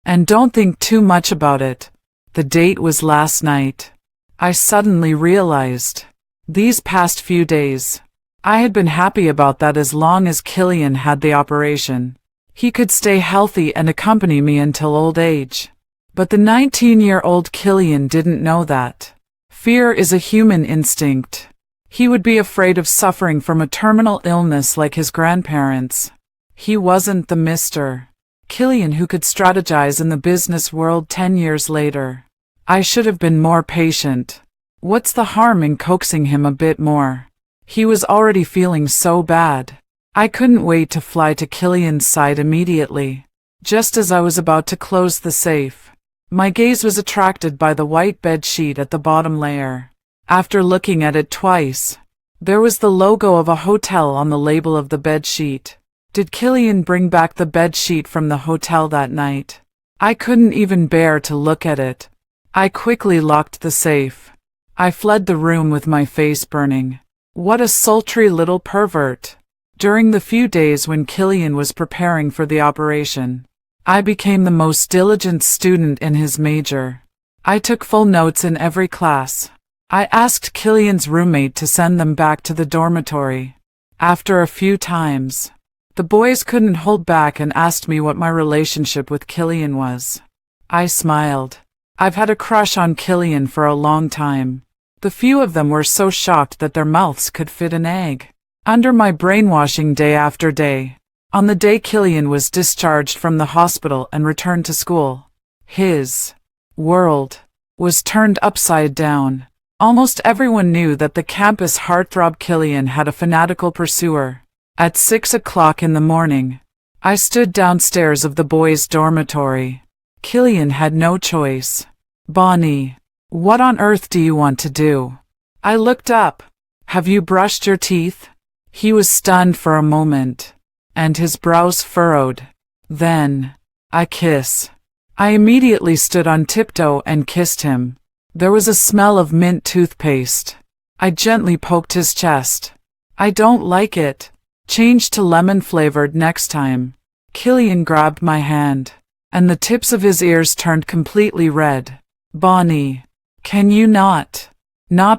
And don't think too much about it." The date was last night. I suddenly realized, these past few days, I had been happy about that as long as Killian had the operation. He could stay healthy and accompany me until old age. But the 19-year-old Killian didn't know that. Fear is a human instinct. He would be afraid of suffering from a terminal illness like his grandparents. He wasn't the Mr. Killian who could strategize in the business world 10 years later. I should have been more patient. What's the harm in coaxing him a bit more? He was already feeling so bad. I couldn't wait to fly to Killian's side immediately. Just as I was about to close the safe, my gaze was attracted by the white bed sheet at the bottom layer. After looking at it twice, there was the logo of a hotel on the label of the bed sheet. Did Killian bring back the bed sheet from the hotel that night? I couldn't even bear to look at it. I quickly locked the safe. I fled the room with my face burning. What a sultry little pervert. During the few days when Killian was preparing for the operation, I became the most diligent student in his major. I took full notes in every class. I asked Killian's roommate to send them back to the dormitory. After a few times, the boys couldn't hold back and asked me what my relationship with Killian was. I smiled. I've had a crush on Killian for a long time. The few of them were so shocked that their mouths could fit an egg. Under my brainwashing day after day, on the day Killian was discharged from the hospital and returned to school, his world was turned upside down. Almost everyone knew that the campus heartthrob Killian had a fanatical pursuer. At 6 o'clock in the morning, I stood downstairs of the boys' dormitory. Killian had no choice. Bonnie, what on earth do you want to do? I looked up. Have you brushed your teeth? He was stunned for a moment, and his brows furrowed. Then, a kiss. I immediately stood on tiptoe and kissed him. There was a smell of mint toothpaste. I gently poked his chest. I don't like it. Change to lemon-flavored next time. Killian grabbed my hand, and the tips of his ears turned completely red. Bonnie, can you not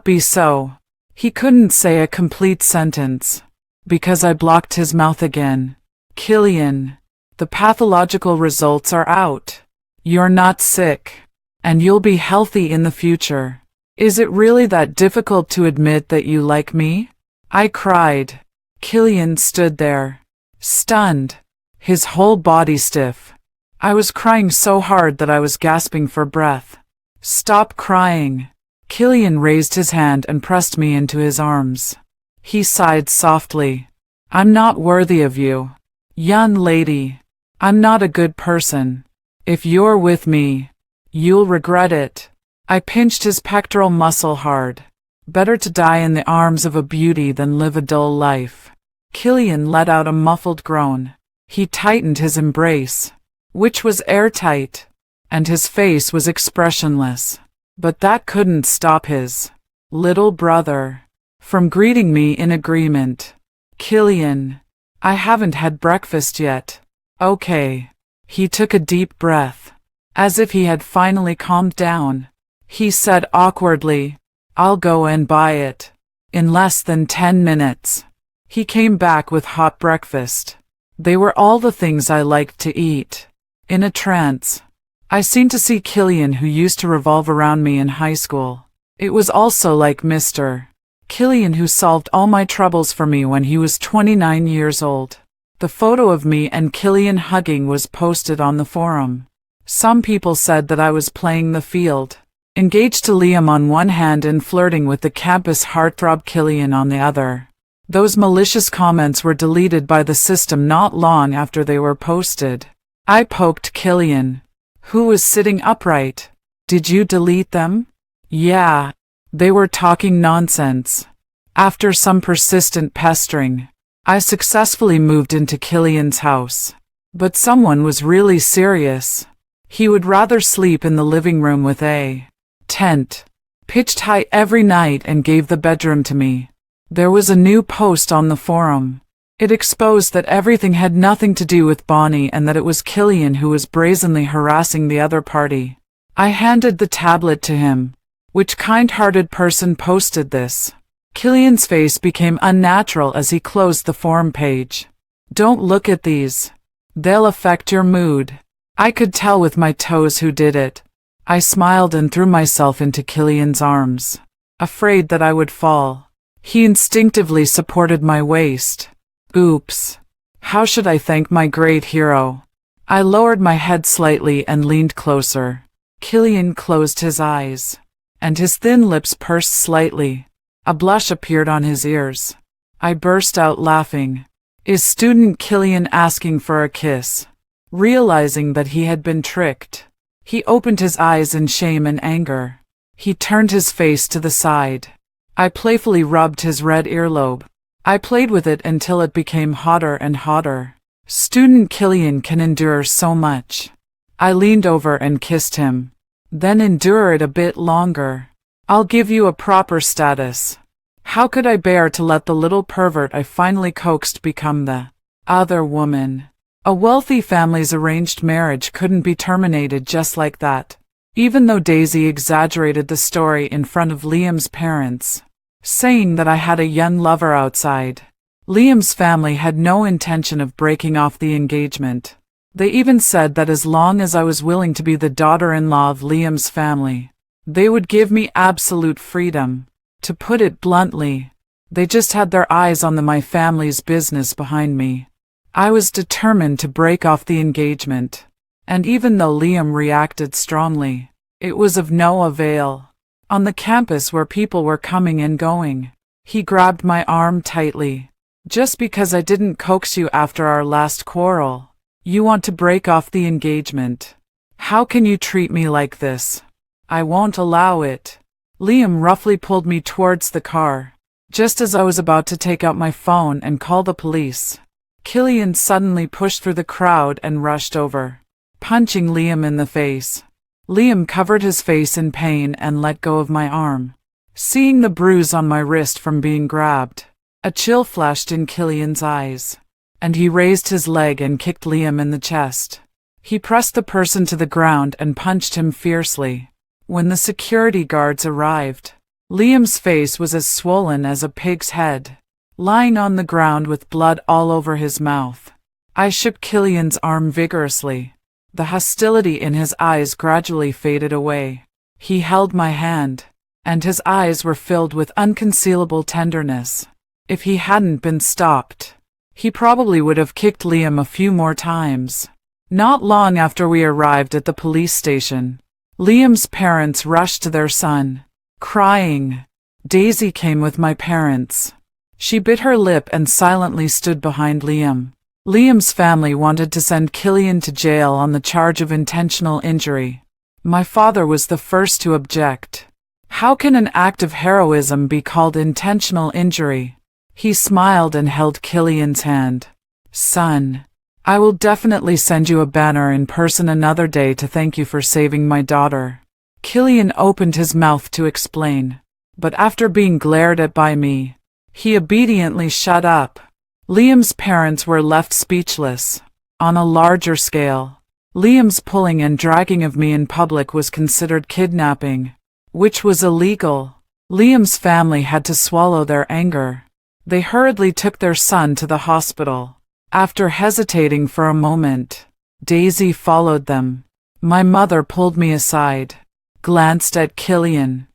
be so? He couldn't say a complete sentence, because I blocked his mouth again. Killian, the pathological results are out. You're not sick, and you'll be healthy in the future. Is it really that difficult to admit that you like me? I cried. Killian stood there, stunned, his whole body stiff. I was crying so hard that I was gasping for breath. Stop crying. Killian raised his hand and pressed me into his arms. He sighed softly. I'm not worthy of you. Young lady, I'm not a good person. If you're with me, you'll regret it. I pinched his pectoral muscle hard. Better to die in the arms of a beauty than live a dull life. Killian let out a muffled groan. He tightened his embrace, which was airtight, and his face was expressionless. But that couldn't stop his little brother from greeting me in agreement. Killian, I haven't had breakfast yet. Okay. He took a deep breath, as if he had finally calmed down. He said awkwardly, I'll go and buy it. In less than 10 minutes. He came back with hot breakfast. They were all the things I liked to eat. In a trance, I seemed to see Killian, who used to revolve around me in high school. It was also like Mr. Killian, who solved all my troubles for me when he was 29 years old. The photo of me and Killian hugging was posted on the forum. Some people said that I was playing the field, engaged to Liam on one hand and flirting with the campus heartthrob Killian on the other. Those malicious comments were deleted by the system not long after they were posted. I poked Killian, who was sitting upright. Did you delete them? Yeah, they were talking nonsense. After some persistent pestering, I successfully moved into Killian's house. But someone was really serious. He would rather sleep in the living room with a tent pitched high every night and gave the bedroom to me. There was a new post on the forum. It exposed that everything had nothing to do with Bonnie and that it was Killian who was brazenly harassing the other party. I handed the tablet to him. Which kind-hearted person posted this? Killian's face became unnatural as he closed the form page. Don't look at these. They'll affect your mood. I could tell with my toes who did it. I smiled and threw myself into Killian's arms, afraid that I would fall. He instinctively supported my waist. Oops. How should I thank my great hero? I lowered my head slightly and leaned closer. Killian closed his eyes, and his thin lips pursed slightly. A blush appeared on his ears. I burst out laughing. Is student Killian asking for a kiss? Realizing that he had been tricked, he opened his eyes in shame and anger. He turned his face to the side. I playfully rubbed his red earlobe. I played with it until it became hotter and hotter. Student Killian can endure so much. I leaned over and kissed him. Then endure it a bit longer. I'll give you a proper status. How could I bear to let the little pervert I finally coaxed become the other woman? A wealthy family's arranged marriage couldn't be terminated just like that. Even though Daisy exaggerated the story in front of Liam's parents, saying that I had a young lover outside. Liam's family had no intention of breaking off the engagement. They even said that as long as I was willing to be the daughter-in-law of Liam's family, they would give me absolute freedom. To put it bluntly, they just had their eyes on my family's business behind me. I was determined to break off the engagement, and even though Liam reacted strongly, it was of no avail. On the campus where people were coming and going, he grabbed my arm tightly. Just because I didn't coax you after our last quarrel, you want to break off the engagement. How can you treat me like this? I won't allow it. Liam roughly pulled me towards the car, just as I was about to take out my phone and call the police. Killian suddenly pushed through the crowd and rushed over, punching Liam in the face. Liam covered his face in pain and let go of my arm. Seeing the bruise on my wrist from being grabbed, a chill flashed in Killian's eyes, and he raised his leg and kicked Liam in the chest. He pressed the person to the ground and punched him fiercely. When the security guards arrived, Liam's face was as swollen as a pig's head, lying on the ground with blood all over his mouth. I shook Killian's arm vigorously. The hostility in his eyes gradually faded away. He held my hand, and his eyes were filled with unconcealable tenderness. If he hadn't been stopped, he probably would have kicked Liam a few more times. Not long after we arrived at the police station, Liam's parents rushed to their son, crying. Daisy came with my parents. She bit her lip and silently stood behind Liam. Liam's family wanted to send Killian to jail on the charge of intentional injury. My father was the first to object. How can an act of heroism be called intentional injury? He smiled and held Killian's hand. Son, I will definitely send you a banner in person another day to thank you for saving my daughter. Killian opened his mouth to explain, but after being glared at by me, he obediently shut up. Liam's parents were left speechless. On a larger scale, Liam's pulling and dragging of me in public was considered kidnapping, which was illegal. Liam's family had to swallow their anger. They hurriedly took their son to the hospital. After hesitating for a moment, Daisy followed them. My mother pulled me aside, glanced at Killian,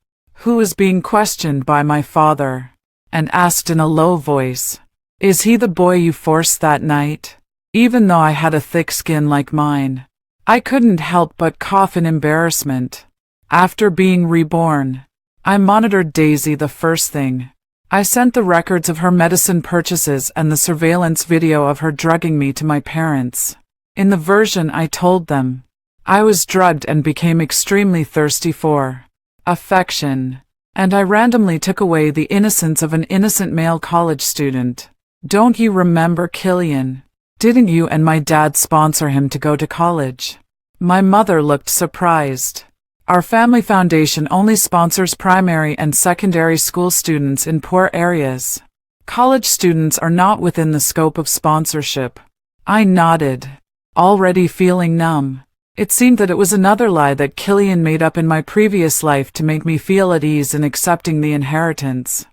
who was being questioned by my father, and asked in a low voice, "Is he the boy you forced that night?" Even though I had a thick skin like mine, I couldn't help but cough in embarrassment. After being reborn, I monitored Daisy the first thing. I sent the records of her medicine purchases and the surveillance video of her drugging me to my parents. In the version I told them, I was drugged and became extremely thirsty for affection, and I randomly took away the innocence of an innocent male college student. Don't you remember Killian? Didn't you and my dad sponsor him to go to college? My mother looked surprised. Our family foundation only sponsors primary and secondary school students in poor areas. College students are not within the scope of sponsorship. I nodded, already feeling numb. It seemed that it was another lie that Killian made up in my previous life to make me feel at ease in accepting the inheritance.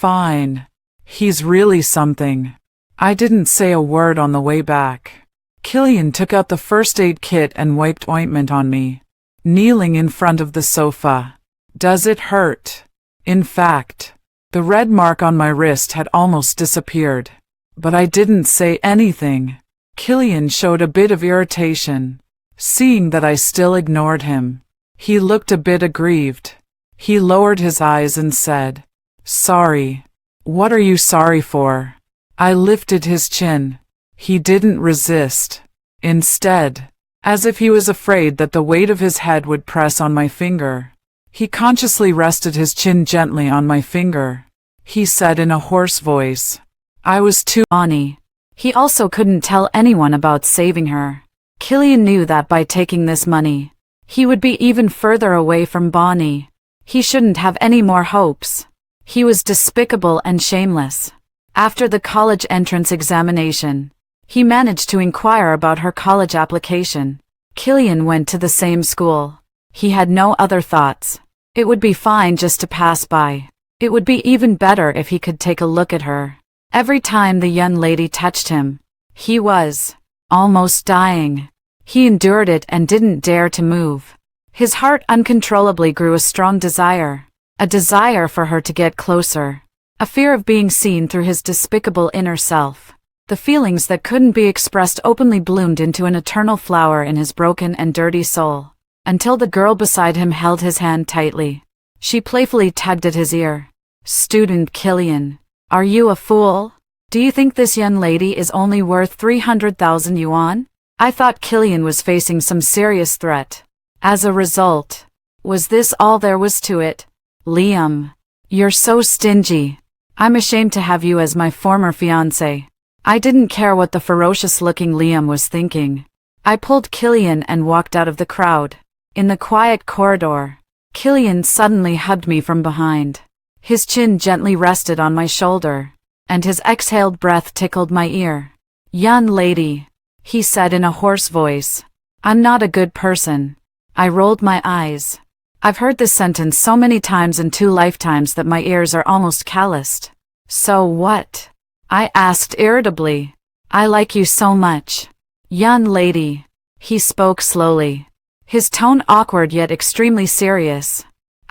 fine. He's really something. I didn't say a word on the way back. Killian took out the first aid kit and wiped ointment on me, kneeling in front of the sofa. Does it hurt? In fact, the red mark on my wrist had almost disappeared. But I didn't say anything. Killian showed a bit of irritation, seeing that I still ignored him. He looked a bit aggrieved. He lowered his eyes and said, "Sorry." "What are you sorry for?" I lifted his chin. He didn't resist. Instead, as if he was afraid that the weight of his head would press on my finger, he consciously rested his chin gently on my finger. He said in a hoarse voice, "I was too Bonnie." He also couldn't tell anyone about saving her. Killian knew that by taking this money, he would be even further away from Bonnie. He shouldn't have any more hopes. He was despicable and shameless. After the college entrance examination, he managed to inquire about her college application. Killian went to the same school. He had no other thoughts. It would be fine just to pass by. It would be even better if he could take a look at her. Every time the young lady touched him, he was almost dying. He endured it and didn't dare to move. His heart uncontrollably grew a strong desire. A desire for her to get closer. A fear of being seen through his despicable inner self. The feelings that couldn't be expressed openly bloomed into an eternal flower in his broken and dirty soul. Until the girl beside him held his hand tightly. She playfully tugged at his ear. "Student Killian, are you a fool? Do you think this young lady is only worth 300,000 yuan? I thought Killian was facing some serious threat. As a result, was this all there was to it? Liam, you're so stingy. I'm ashamed to have you as my former fiancé." I didn't care what the ferocious-looking Liam was thinking. I pulled Killian and walked out of the crowd. In the quiet corridor, Killian suddenly hugged me from behind. His chin gently rested on my shoulder, and his exhaled breath tickled my ear. "Young lady," he said in a hoarse voice, "I'm not a good person." I rolled my eyes. I've heard this sentence so many times in 2 lifetimes that my ears are almost calloused. "So what?" I asked irritably. "I like you so much." "Young lady," he spoke slowly, his tone awkward yet extremely serious.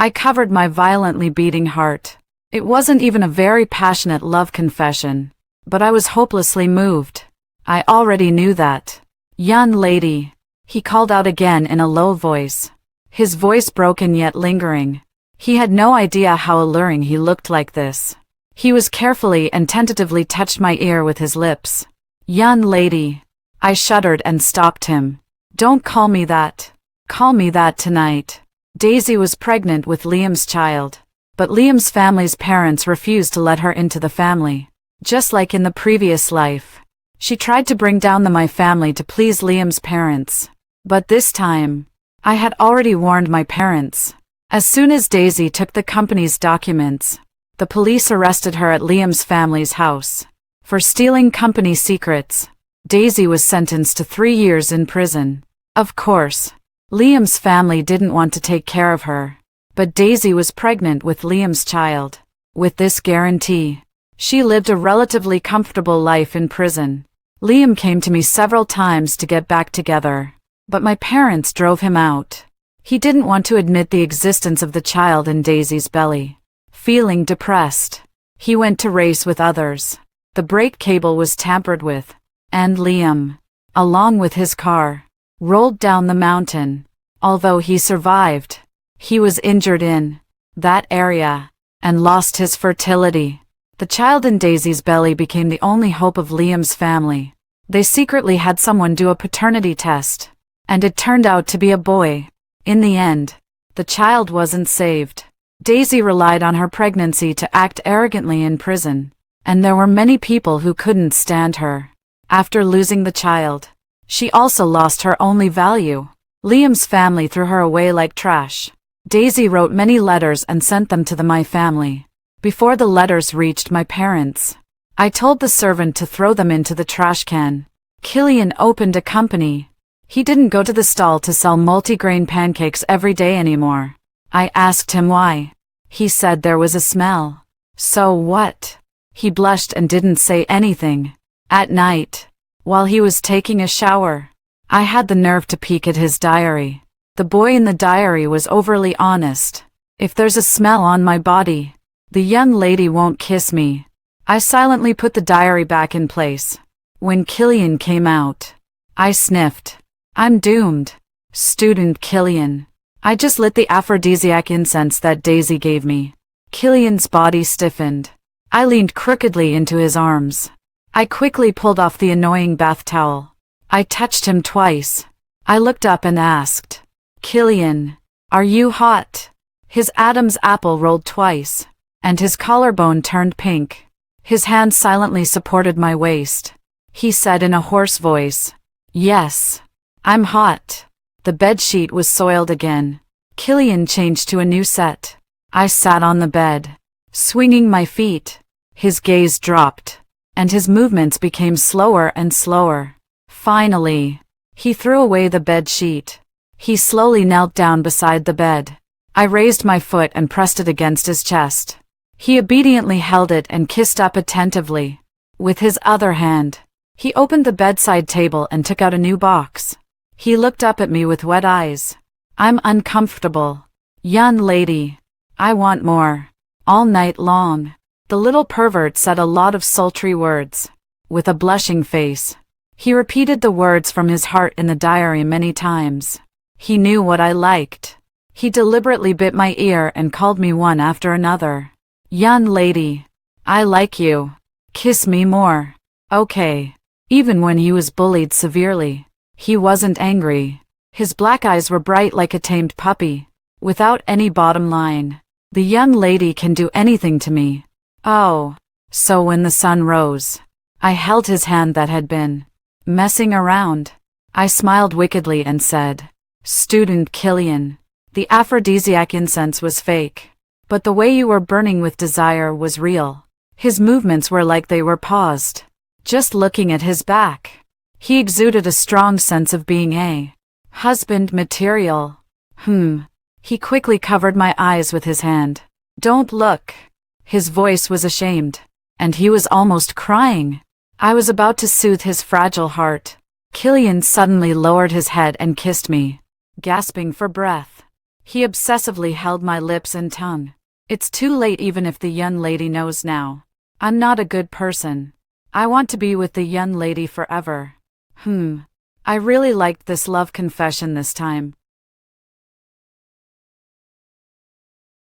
I covered my violently beating heart. It wasn't even a very passionate love confession, but I was hopelessly moved. I already knew that. "Young lady," he called out again in a low voice, his voice broken yet lingering. He had no idea how alluring he looked like this. He was carefully and tentatively touched my ear with his lips. "Young lady." I shuddered and stopped him. "Don't call me that. Call me that tonight." Daisy was pregnant with Liam's child, but Liam's family's parents refused to let her into the family. Just like in the previous life, she tried to bring down my family to please Liam's parents. But this time, I had already warned my parents. As soon as Daisy took the company's documents, the police arrested her at Liam's family's house. For stealing company secrets, Daisy was sentenced to 3 years in prison. Of course, Liam's family didn't want to take care of her, but Daisy was pregnant with Liam's child. With this guarantee, she lived a relatively comfortable life in prison. Liam came to me several times to get back together, but my parents drove him out. He didn't want to admit the existence of the child in Daisy's belly. Feeling depressed, he went to race with others. The brake cable was tampered with, and Liam, along with his car, rolled down the mountain. Although he survived, he was injured in that area and lost his fertility. The child in Daisy's belly became the only hope of Liam's family. They secretly had someone do a paternity test, and it turned out to be a boy. In the end, the child wasn't saved. Daisy relied on her pregnancy to act arrogantly in prison, and there were many people who couldn't stand her. After losing the child, she also lost her only value. Liam's family threw her away like trash. Daisy wrote many letters and sent them to my family. Before the letters reached my parents, I told the servant to throw them into the trash can. Killian opened a company. He didn't go to the stall to sell multigrain pancakes every day anymore. I asked him why. He said there was a smell. So what? He blushed and didn't say anything. At night, while he was taking a shower, I had the nerve to peek at his diary. The boy in the diary was overly honest. If there's a smell on my body, the young lady won't kiss me. I silently put the diary back in place. When Killian came out, I sniffed. I'm doomed. Student Killian. I just lit the aphrodisiac incense that Daisy gave me. Killian's body stiffened. I leaned crookedly into his arms. I quickly pulled off the annoying bath towel. I touched him twice. I looked up and asked, Killian, are you hot? His Adam's apple rolled twice, and his collarbone turned pink. His hand silently supported my waist. He said in a hoarse voice, yes, I'm hot. The bedsheet was soiled again. Killian changed to a new set. I sat on the bed, swinging my feet. His gaze dropped, and his movements became slower and slower. Finally, he threw away the bed sheet. He slowly knelt down beside the bed. I raised my foot and pressed it against his chest. He obediently held it and kissed up attentively. With his other hand, he opened the bedside table and took out a new box. He looked up at me with wet eyes. I'm uncomfortable. Young lady, I want more. All night long. The little pervert said a lot of sultry words. With a blushing face, he repeated the words from his heart in the diary many times. He knew what I liked. He deliberately bit my ear and called me one after another. Young lady, I like you. Kiss me more. Okay. Even when he was bullied severely, he wasn't angry. His black eyes were bright like a tamed puppy, without any bottom line. The young lady can do anything to me. Oh. So when the sun rose, I held his hand that had been messing around. I smiled wickedly and said, Student Killian, the aphrodisiac incense was fake, but the way you were burning with desire was real. His movements were like they were paused. Just looking at his back, he exuded a strong sense of being a husband material. He quickly covered my eyes with his hand. Don't look. His voice was ashamed, and he was almost crying. I was about to soothe his fragile heart. Killian suddenly lowered his head and kissed me, gasping for breath. He obsessively held my lips and tongue. It's too late even if the young lady knows now. I'm not a good person. I want to be with the young lady forever. I really liked this love confession this time.